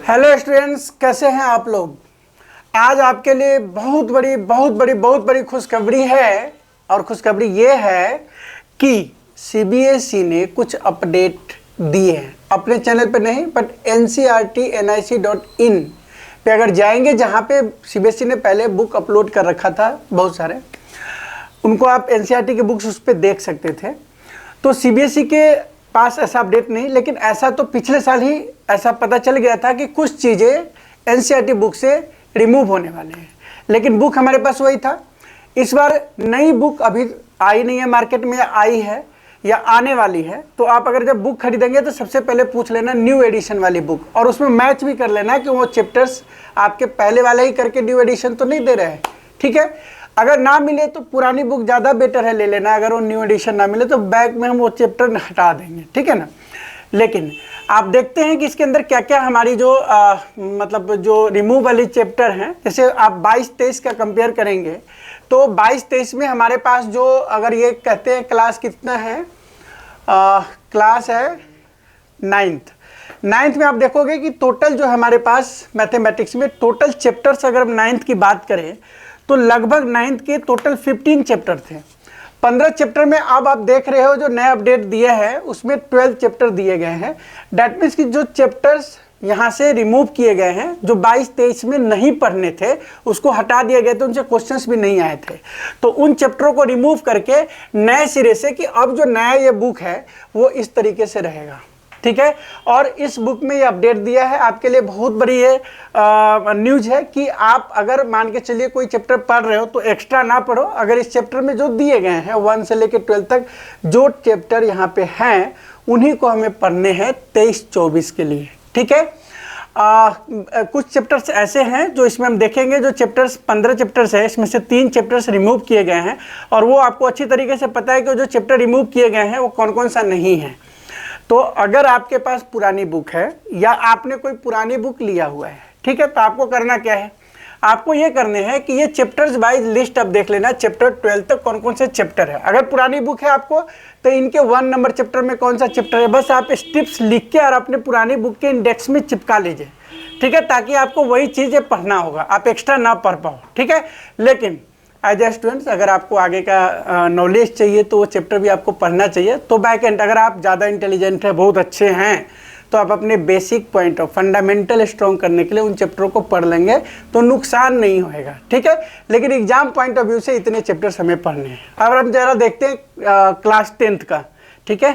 Hello students, कैसे हैं आप लोग। आज आपके लिए बहुत बड़ी खुशखबरी है। और खुशखबरी ये है कि सीबीएसई ने कुछ अपडेट दिए हैं अपने चैनल पे नहीं, बट ncrtnic.in पे अगर जाएंगे, जहाँ पे सीबीएसई ने पहले बुक अपलोड कर रखा था बहुत सारे, उनको आप एनसीईआरटी के बुक्स उस पर देख सकते थे। तो सीबीएसई के पास ऐसा अपडेट नहीं, लेकिन ऐसा तो पिछले साल ही ऐसा पता चल गया था कि कुछ चीज़ें एनसीईआरटी बुक से रिमूव होने वाले हैं, लेकिन बुक हमारे पास वही था। इस बार नई बुक अभी आई नहीं है मार्केट में, आई है या आने वाली है। तो आप अगर जब बुक खरीदेंगे तो सबसे पहले पूछ लेना न्यू एडिशन वाली बुक, और उसमें मैच भी कर लेना कि वो चैप्टर्स आपके पहले वाले ही करके न्यू एडिशन तो नहीं दे रहे हैं। ठीक है, अगर ना मिले तो पुरानी बुक ज़्यादा बेटर है ले लेना। अगर वो न्यू एडिशन ना मिले तो बैग में हम वो चैप्टर हटा देंगे, ठीक है ना। लेकिन आप देखते हैं कि इसके अंदर क्या क्या हमारी जो मतलब जो रिमूव वाली चैप्टर हैं, जैसे आप 22-23 का कंपेयर करेंगे तो 22-23 में हमारे पास जो, अगर ये कहते हैं क्लास कितना है, क्लास है 9th में आप देखोगे कि टोटल जो हमारे पास मैथमेटिक्स में टोटल चैप्टर्स, अगर हम 9th की बात करें तो लगभग 9th के टोटल 15 चैप्टर थे। 15 चैप्टर में अब आप देख रहे हो जो नए अपडेट दिए हैं उसमें 12 चैप्टर दिए गए हैं। डैट मीन्स कि जो चैप्टर्स यहाँ से रिमूव किए गए हैं, जो 22-23 में नहीं पढ़ने थे उसको हटा दिए गए थे, उनसे क्वेश्चंस भी नहीं आए थे, तो उन चैप्टरों को रिमूव करके नए सिरे से, कि अब जो नया ये बुक है वो इस तरीके से रहेगा। ठीक है, और इस बुक में ये अपडेट दिया है आपके लिए बहुत बड़ी ये न्यूज़ है कि आप अगर मान के चलिए कोई चैप्टर पढ़ रहे हो तो एक्स्ट्रा ना पढ़ो। अगर इस चैप्टर में जो दिए गए हैं 1 से लेकर 12 तक जो चैप्टर यहाँ पे हैं उन्हीं को हमें पढ़ने हैं 23-24 के लिए। ठीक है, कुछ चैप्टर्स ऐसे हैं जो इसमें हम देखेंगे, जो चैप्टर्स 15 चैप्टर्स है इसमें से 3 चैप्टर्स रिमूव किए गए हैं, और वो आपको अच्छी तरीके से पता है कि जो चैप्टर रिमूव किए गए हैं वो कौन कौन सा नहीं है। तो अगर आपके पास पुरानी बुक है या आपने कोई पुरानी बुक लिया हुआ है, ठीक है, तो आपको करना क्या है, आपको ये करने हैं कि ये चैप्टर्स वाइज लिस्ट आप देख लेना, चैप्टर 12 तक कौन कौन से चैप्टर है। अगर पुरानी बुक है आपको तो इनके 1 नंबर चैप्टर में कौन सा चैप्टर है, बस आप स्टेप्स लिख के और अपने पुरानी बुक के इंडेक्स में चिपका लीजिए। ठीक है, ताकि आपको वही चीज़ें पढ़ना होगा, आप एक्स्ट्रा ना पढ़ पाओ। ठीक है, लेकिन एज ए स्टूडेंट्स अगर आपको आगे का नॉलेज चाहिए तो वो चैप्टर भी आपको पढ़ना चाहिए। तो बैक एंड अगर आप ज़्यादा इंटेलिजेंट है, बहुत अच्छे हैं, तो आप अपने basic point of fundamental strong करने के लिए उन चैप्टरों को पढ़ लेंगे तो नुकसान नहीं होएगा। ठीक है, लेकिन एग्जाम पॉइंट ऑफ व्यू से इतने चैप्टर्स हमें पढ़ने हैं। अब हम ज़रा देखते हैं क्लास 10th का। ठीक है,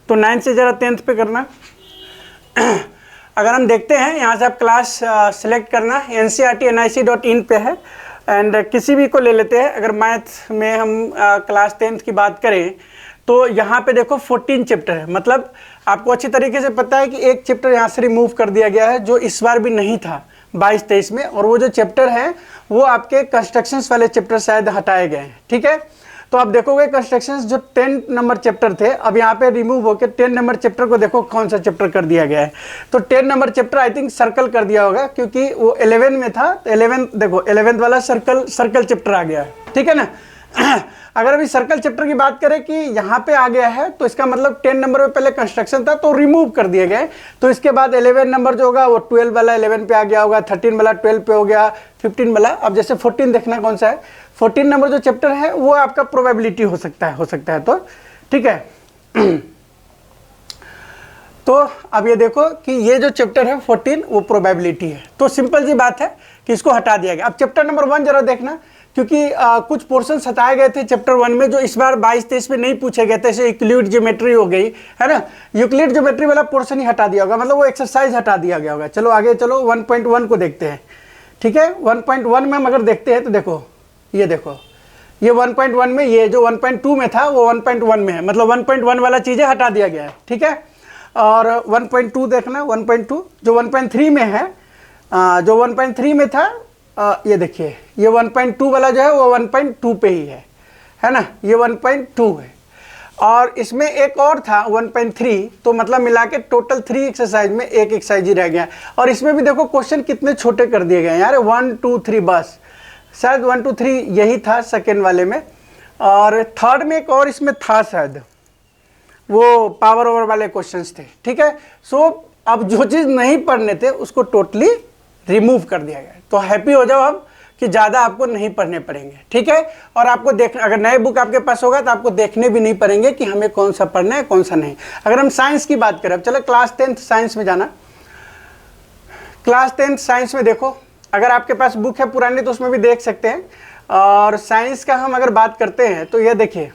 तो 9th से ज़रा 10th पे करना। अगर हम देखते हैं यहाँ से आप क्लास सेलेक्ट करना, ncrtnic.in पे है, एंड किसी भी को ले लेते हैं। अगर मैथ में हम क्लास 10th की बात करें तो यहाँ पे देखो 14 चैप्टर है, मतलब आपको अच्छी तरीके से पता है कि एक चैप्टर यहाँ से रिमूव कर दिया गया है जो इस बार भी नहीं था 22-23 में, और वो जो चैप्टर है वो आपके कंस्ट्रक्शंस वाले चैप्टर शायद हटाए गए हैं। ठीक है, तो आप देखोगे कंस्ट्रक्शंस जो 10 नंबर चैप्टर थे अब यहाँ पे रिमूव होकर 10 नंबर चैप्टर को देखो कौन सा चैप्टर कर दिया गया है। तो 10 number chapter I think circle कर दिया होगा, क्योंकि वो 11 में था, तो 11 देखो 11th वाला सर्कल चैप्टर आ गया है। ठीक है ना। अगर अभी सर्कल चैप्टर की बात करें कि यहाँ पे आ गया है तो इसका मतलब 10 नंबर में पहले कंस्ट्रक्शन था तो रिमूव कर दिए गए, तो इसके बाद 11 नंबर जो होगा वो 12 वाला 11 पे आ गया होगा, 13 वाला 12 पे हो गया, 15 वाला। अब जैसे 14 देखना कौन सा है, 14 नंबर जो चैप्टर है वो आपका प्रोबेबिलिटी हो सकता है तो ठीक है। तो अब ये देखो कि ये जो चैप्टर है 14 वो प्रोबेबिलिटी है, तो सिंपल सी बात है कि इसको हटा दिया गया। अब चैप्टर नंबर 1 जरा देखना, क्योंकि कुछ पोर्शंस हटाए गए थे चैप्टर 1 में जो इस बार 22-23 में नहीं पूछे गए थे, जैसे यूक्लिड ज्योमेट्री हो गई है ना, यूक्लिड ज्योमेट्री वाला पोर्शन ही हटा दिया होगा, मतलब वो एक्सरसाइज हटा दिया गया होगा। चलो आगे चलो 1.1 को देखते हैं। ठीक है, 1.1 में हम अगर देखते हैं तो देखो ये 1.1 में ये जो 1.2 में था वो 1.1 में है, मतलब 1.1 वाला चीज़ें हटा दिया गया है। ठीक है, और 1.2 देखना, 1.2 जो 1.3 में है, जो 1.3 में था ये देखिए ये 1.2 वाला जो है वो 1.2 पे ही है ना, ये 1.2 है। और इसमें एक और था 1.3, तो मतलब मिला के टोटल 3 एक्सरसाइज में एक एक्सरसाइज ही रह गया। और इसमें भी देखो क्वेश्चन कितने छोटे कर दिए गए यार, 1 2 3 बस, शायद 1 2 3 यही था सेकेंड वाले में, और थर्ड में एक और इसमें था शायद, वो पावर ओवर वाले क्वेश्चंस थे। ठीक है, सो अब जो चीज़ नहीं पढ़ने थे उसको टोटली रिमूव कर दिया गया। तो हैप्पी हो जाओ अब कि ज़्यादा आपको नहीं पढ़ने पड़ेंगे, ठीक है। और आपको देख, अगर नए बुक आपके पास होगा तो आपको देखने भी नहीं पड़ेंगे कि हमें कौन सा पढ़ना है कौन सा नहीं। अगर हम साइंस की बात करें, अब चलो क्लास 10th साइंस में जाना। क्लास 10th साइंस में देखो, अगर आपके पास बुक है पुरानी तो उसमें भी देख सकते हैं। और साइंस का हम अगर बात करते हैं तो ये देखिए,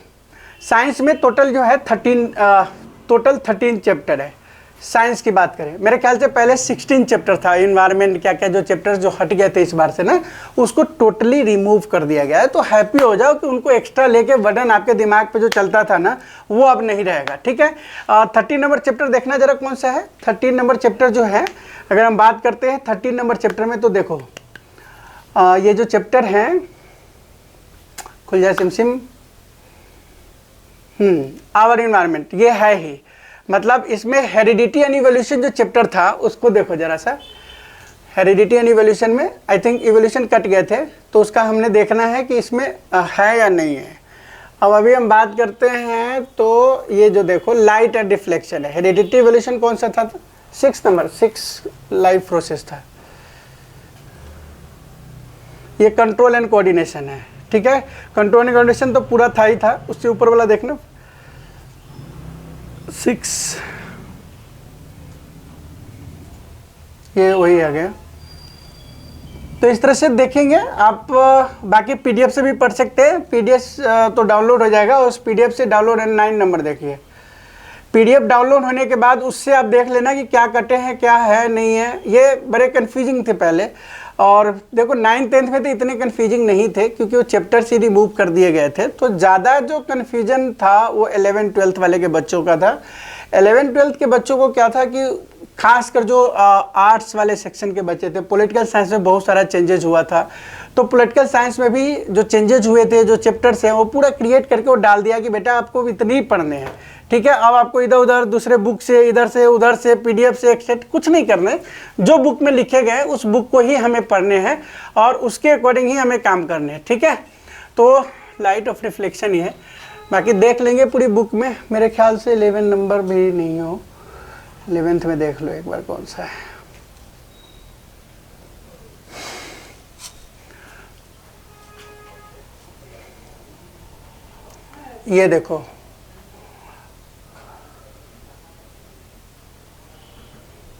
साइंस में टोटल जो है 13 चैप्टर है। साइंस की बात करें, मेरे ख्याल से पहले 16 चैप्टर था, इन्वायरमेंट क्या क्या जो चैप्टर्स जो हट गए थे इस बार से ना, उसको टोटली रिमूव कर दिया गया है। तो हैप्पी हो जाओ कि उनको एक्स्ट्रा लेके वर्डन आपके दिमाग पे जो चलता था ना वो अब नहीं रहेगा, ठीक है। 13 नंबर चैप्टर देखना जरा कौन सा है। 13 नंबर चैप्टर जो है, अगर हम बात करते हैं 13 नंबर चैप्टर में, तो देखो ये जो चैप्टर है, खुल जाए सिमसिम, आवर इन्वायरमेंट, ये है ही। मतलब इसमें हेरिडिटी एंड इवोल्यूशन जो चैप्टर था उसको देखो जरा सा। हेरिडिटी एंड इवोल्यूशन में आई थिंक इवोल्यूशन कट गए थे, तो उसका हमने देखना है कि इसमें है या नहीं है। अब अभी हम बात करते हैं तो ये जो देखो लाइट एंड रिफ्लेक्शन है। हेरिडिटी इवोल्यूशन कौन सा था? 6 नंबर, 6 लाइफ प्रोसेस था। ये कंट्रोल एंड कोऑर्डिनेशन है, ठीक है। कंट्रोल एंड कोऑर्डिनेशन तो पूरा था ही था। उससे ऊपर वाला देखना 6, ये वही आ गया। तो इस तरह से देखेंगे आप। बाकी पीडीएफ से भी पढ़ सकते हैं, पीडीएफ तो डाउनलोड हो जाएगा। उस पीडीएफ से डाउनलोड 9 नंबर देखिए। पीडीएफ डाउनलोड होने के बाद उससे आप देख लेना कि क्या कटे हैं क्या है नहीं है। ये बड़े कन्फ्यूजिंग थे पहले, और देखो 9th 10th में तो इतने कन्फ्यूजिंग नहीं थे क्योंकि वो चैप्टर्स ही रिमूव कर दिए गए थे। तो ज़्यादा जो कन्फ्यूजन था वो 11th 12th वाले के बच्चों का था। 11th 12th के बच्चों को क्या था कि खासकर जो आर्ट्स वाले सेक्शन के बच्चे थे, पॉलिटिकल साइंस में बहुत सारा चेंजेस हुआ था। तो पॉलिटिकल साइंस में भी जो चेंजेस हुए थे, जो चैप्टर्स हैं, वो पूरा क्रिएट करके वो डाल दिया कि बेटा आपको इतने ही पढ़ने हैं, ठीक है। अब आपको इधर उधर दूसरे बुक से, इधर से उधर से, पीडीएफ से एक्सेट कुछ नहीं करने। जो बुक में लिखे गए उस बुक को ही हमें पढ़ने हैं और उसके अकॉर्डिंग ही हमें काम करने हैं, ठीक है। तो लाइट ऑफ रिफ्लेक्शन ही है, बाकी देख लेंगे पूरी बुक में। मेरे ख्याल से 11 नंबर भी नहीं हो, 11th में देख लो एक बार कौन सा है। ये देखो,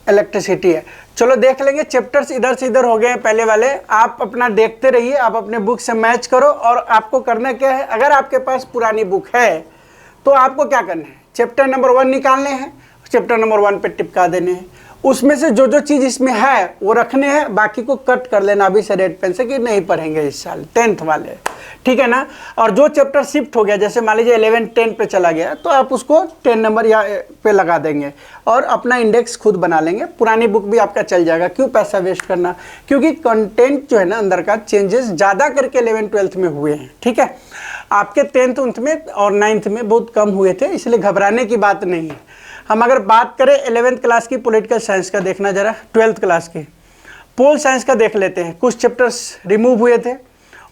इलेक्ट्रिसिटी है। चलो देख लेंगे, चैप्टर्स इधर से इधर हो गए हैं पहले वाले। आप अपना देखते रहिए, आप अपने बुक से मैच करो। और आपको करना क्या है, अगर आपके पास पुरानी बुक है तो आपको क्या करना है, चैप्टर नंबर 1 निकालने हैं, चैप्टर नंबर 1 पे टिपका देने हैं। उसमें से जो जो चीज़ इसमें है वो रखने हैं, बाकी को कट कर लेना अभी से रेड पेन से कि नहीं पढ़ेंगे इस साल 10th वाले, ठीक है ना। और जो चैप्टर शिफ्ट हो गया, जैसे मान लीजिए 11 10 पे चला गया, तो आप उसको 10 नंबर या पे लगा देंगे और अपना इंडेक्स खुद बना लेंगे। पुरानी बुक भी आपका चल जाएगा, क्यों पैसा वेस्ट करना। क्योंकि कंटेंट जो है ना अंदर का चेंजेस ज़्यादा करके 11 12th में हुए हैं, ठीक है। आपके 10th 11th में और 9th में बहुत कम हुए थे, इसलिए घबराने की बात नहीं है। हम अगर बात करें 11th क्लास की पॉलिटिकल साइंस का, देखना जरा 12th क्लास की पोल साइंस का देख लेते हैं। कुछ चैप्टर्स रिमूव हुए थे,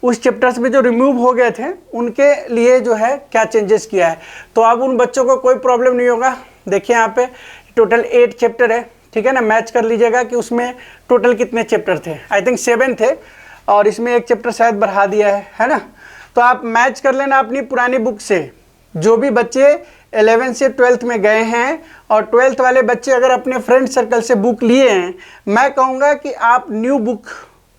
उस चैप्टर्स में जो रिमूव हो गए थे उनके लिए जो है क्या चेंजेस किया है। तो अब उन बच्चों को कोई प्रॉब्लम नहीं होगा। देखिए यहाँ पे टोटल 8 चैप्टर है, ठीक है ना। मैच कर लीजिएगा कि उसमें टोटल कितने चैप्टर थे। आई थिंक 7 थे और इसमें एक चैप्टर शायद बढ़ा दिया है ना। तो आप मैच कर लेना अपनी पुरानी बुक से। जो भी बच्चे 11th से 12th में गए हैं और 12th वाले बच्चे अगर अपने फ्रेंड सर्कल से बुक लिए हैं, मैं कहूँगा कि आप न्यू बुक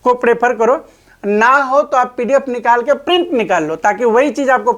को प्रेफर करो। ना हो तो आप पीडीएफ निकाल के प्रिंट निकाल लो, ताकि वही चीज़ आपको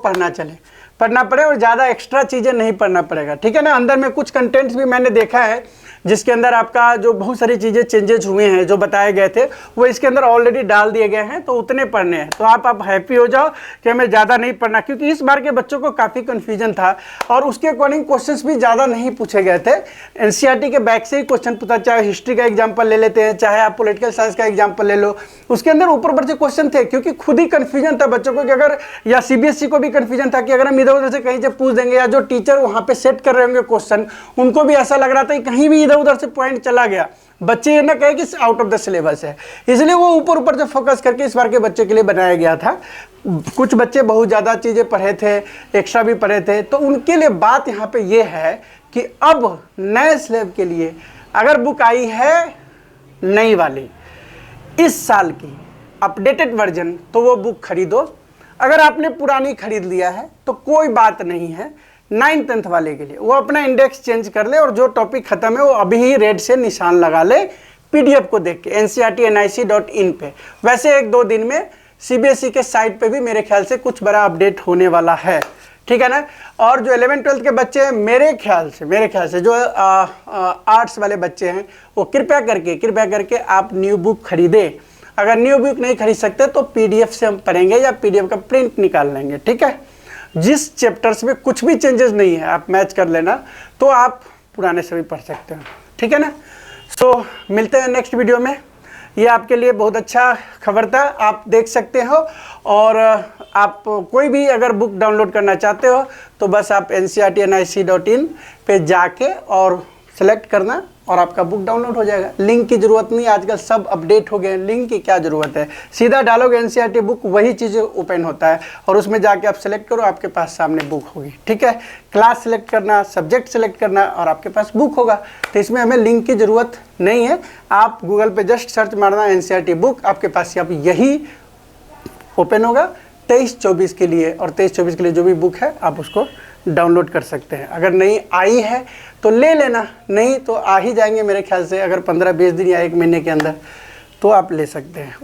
पढ़ना पड़े और ज़्यादा एक्स्ट्रा चीज़ें नहीं पढ़ना पड़ेगा, ठीक है ना। अंदर में कुछ कंटेंट्स भी मैंने देखा है जिसके अंदर आपका जो बहुत सारी चीज़ें चेंजेस हुए हैं, जो बताए गए थे वो इसके अंदर ऑलरेडी डाल दिए गए हैं। तो उतने पढ़ने हैं, तो आप हैप्पी हो जाओ कि हमें ज़्यादा नहीं पढ़ना, क्योंकि इस बार के बच्चों को काफ़ी कन्फ्यूजन था और उसके अकॉर्डिंग क्वेश्चंस भी ज़्यादा नहीं पूछे गए थे। एनसीईआरटी के बैक से ही क्वेश्चन पूछा, चाहे हिस्ट्री का एग्जाम्पल ले लेते हैं, चाहे आप पॉलिटिकल साइंस का एग्जाम्पल ले लो, उसके अंदर ऊपर ऊपर से क्वेश्चन थे। क्योंकि खुद ही कन्फ्यूजन था बच्चों को कि अगर, या सीबीएसई को भी कन्फ्यूजन था कि अगर हम इधर उधर से कहीं से पूछ देंगे, या जो टीचर वहाँ पे सेट कर रहे होंगे क्वेश्चन, उनको भी ऐसा लग रहा था कि कहीं भी इधर उधर से पॉइंट चला गया, बच्चे ये ना कहे कि आउट ऑफ द सिलेबस है। इसलिए वो ऊपर ऊपर से फोकस करके इस बार के बच्चे के लिए बनाया गया था। कुछ बच्चे बहुत ज़्यादा चीज़ें पढ़े थे, एक्स्ट्रा भी पढ़े थे, तो उनके लिए बात यहाँ पे ये है कि अब नए स्लेब के लिए अगर बुक आई है नई वाली इस साल की अपडेटेड वर्जन तो वो बुक खरीदो। अगर आपने पुरानी खरीद लिया है तो कोई बात नहीं है, 9th-10th वाले के लिए वो अपना इंडेक्स चेंज कर ले और जो टॉपिक खत्म है वो अभी ही रेड से निशान लगा ले पीडीएफ को देख के ncrt.nic.in पे। वैसे 1-2 दिन में सीबीएसई के साइट पे भी मेरे ख्याल से कुछ बड़ा अपडेट होने वाला है, ठीक है ना। और जो 11th-12th के बच्चे हैं मेरे ख्याल से जो आर्ट्स वाले बच्चे हैं वो कृपया करके आप न्यू बुक खरीदें। अगर न्यू बुक नहीं खरीद सकते तो पीडीएफ से हम पढ़ेंगे या पीडीएफ का प्रिंट निकाल लेंगे, ठीक है। जिस चैप्टर्स में कुछ भी चेंजेस नहीं है आप मैच कर लेना, तो आप पुराने से भी पढ़ सकते हो, ठीक है ना। सो मिलते हैं नेक्स्ट वीडियो में। ये आपके लिए बहुत अच्छा खबर था, आप देख सकते हो। और आप कोई भी अगर बुक डाउनलोड करना चाहते हो तो बस आप ncrt.nic.in पे जाके और सेलेक्ट करना और आपका बुक डाउनलोड हो जाएगा। लिंक की ज़रूरत नहीं, आजकल सब अपडेट हो गए, लिंक की क्या ज़रूरत है। सीधा डालोगे एनसीईआरटी बुक, वही चीज़ें ओपन होता है और उसमें जाके आप सेलेक्ट करो, आपके पास सामने बुक होगी, ठीक है। क्लास सेलेक्ट करना, सब्जेक्ट सेलेक्ट करना और आपके पास बुक होगा। तो इसमें हमें लिंक की ज़रूरत नहीं है। आप गूगल पे जस्ट सर्च मारना एनसीईआरटी बुक, आपके पास अब यही ओपन होगा 23-24 के लिए। और 23-24 के लिए जो भी बुक है आप उसको डाउनलोड कर सकते हैं। अगर नहीं आई है तो ले लेना, नहीं तो आ ही जाएंगे मेरे ख्याल से। अगर 15-20 दिन या 1 महीने के अंदर तो आप ले सकते हैं।